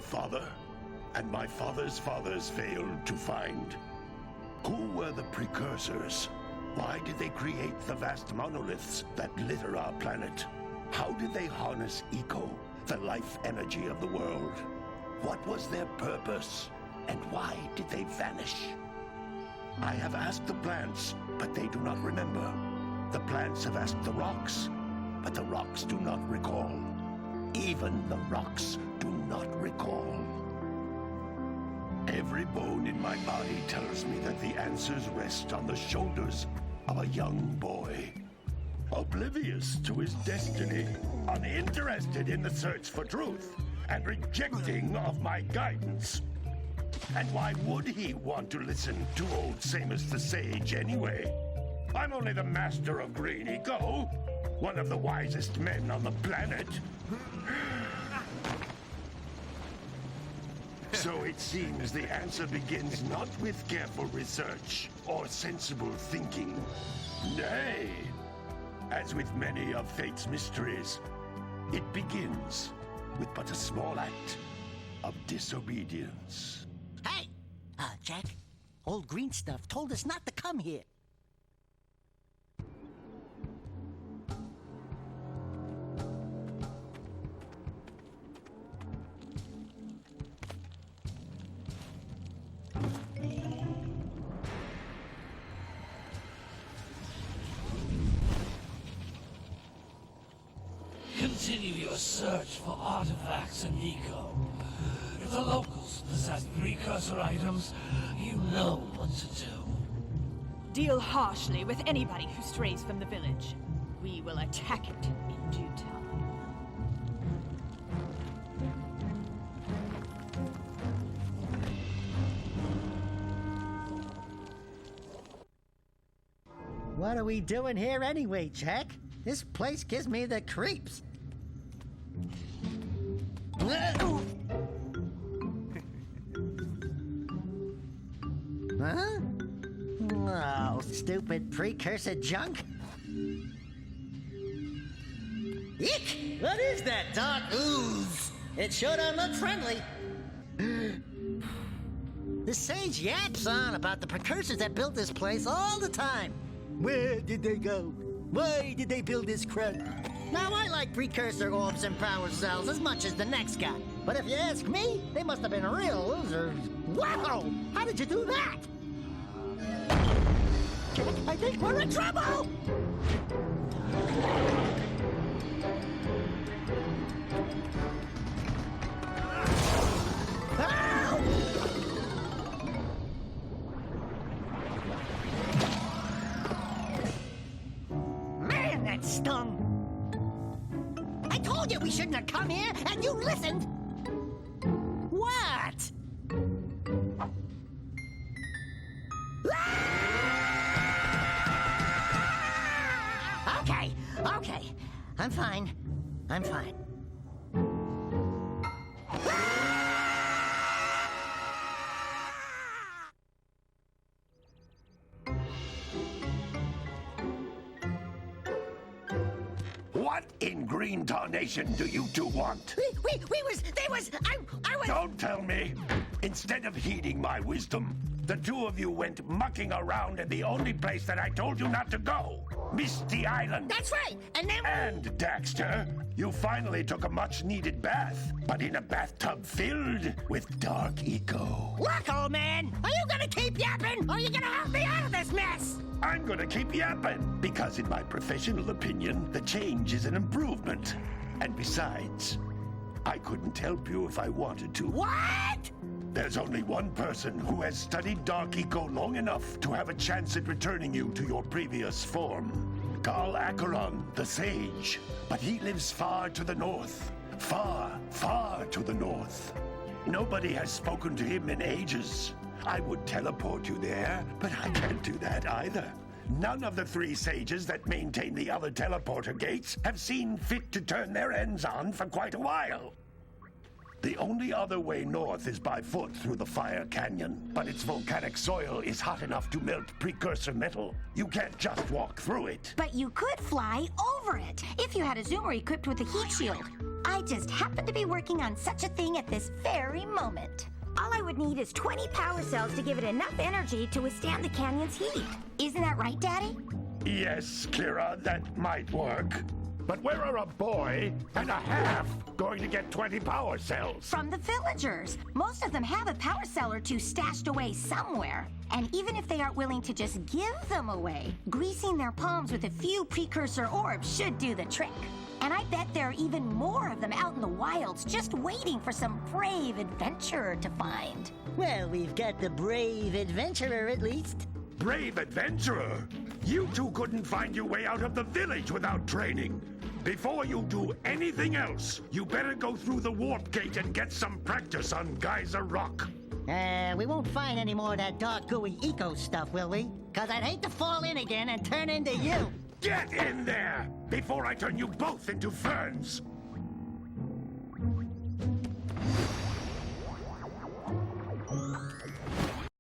father, and my father's fathers failed to find. Who were the precursors? Why did they create the vast monoliths that litter our planet? How did they harness eco, the life energy of the world? What was their purpose, and why did they vanish? I have asked the plants, but they do not remember. The plants have asked the rocks, but the rocks do not recall. Even the rocks do not recall. Every bone in my body tells me that the answers rest on the shoulders of a young boy. Oblivious to his destiny, uninterested in the search for truth, and rejecting of my guidance. And why would he want to listen to old Samus the Sage anyway? I'm only the master of green eco, one of the wisest men on the planet. So it seems the answer begins not with careful research or sensible thinking. Nay, as with many of fate's mysteries, it begins with but a small act of disobedience. Hey! Jak, old green stuff told us not to come here. Continue your search for artifacts and eco. If the locals possess precursor items, you know what to do. Deal harshly with anybody who strays from the village. We will attack it in due time. What are we doing here anyway, Jak? This place gives me the creeps. Huh? Oh, stupid precursor junk. Eek! What is that dark ooze? It sure don't look friendly. The sage yaps on about the precursors that built this place all the time. Where did they go? Why did they build this crud? Now, I like precursor orbs and power cells as much as the next guy. But if you ask me, they must have been real losers. Wow! How did you do that? I think we're in trouble! Ow! Man, that stung! I told you we shouldn't have come here, and you listened! What? Okay. I'm fine. What in green tarnation do you two want? I was... Don't tell me! Instead of heeding my wisdom, the two of you went mucking around in the only place that I told you not to go. Misty Island. That's right, and then... And, Daxter, you finally took a much-needed bath, but in a bathtub filled with dark eco. Look, old man, are you gonna keep yapping, or are you gonna help me out of this mess? I'm gonna keep yapping, because in my professional opinion, the change is an improvement. And besides, I couldn't help you if I wanted to. What? There's only one person who has studied Dark Eco long enough to have a chance at returning you to your previous form. Carl Acheron, the Sage. But he lives far to the north. Far, far to the north. Nobody has spoken to him in ages. I would teleport you there, but I can't do that either. None of the three sages that maintain the other teleporter gates have seen fit to turn their ends on for quite a while. The only other way north is by foot through the Fire Canyon, but its volcanic soil is hot enough to melt precursor metal. You can't just walk through it. But you could fly over it, if you had a zoomer equipped with a heat shield. I just happen to be working on such a thing at this very moment. All I would need is 20 power cells to give it enough energy to withstand the canyon's heat. Isn't that right, Daddy? Yes, Kira, that might work. But where are a boy and a half going to get 20 power cells? From the villagers. Most of them have a power cell or two stashed away somewhere. And even if they aren't willing to just give them away, greasing their palms with a few precursor orbs should do the trick. And I bet there are even more of them out in the wilds just waiting for some brave adventurer to find. Well, we've got the brave adventurer at least. Brave adventurer? You two couldn't find your way out of the village without training. Before you do anything else, you better go through the warp gate and get some practice on Geyser Rock. We won't find any more of that dark gooey eco stuff, will we? 'Cause I'd hate to fall in again and turn into you. Get in there before I turn you both into ferns.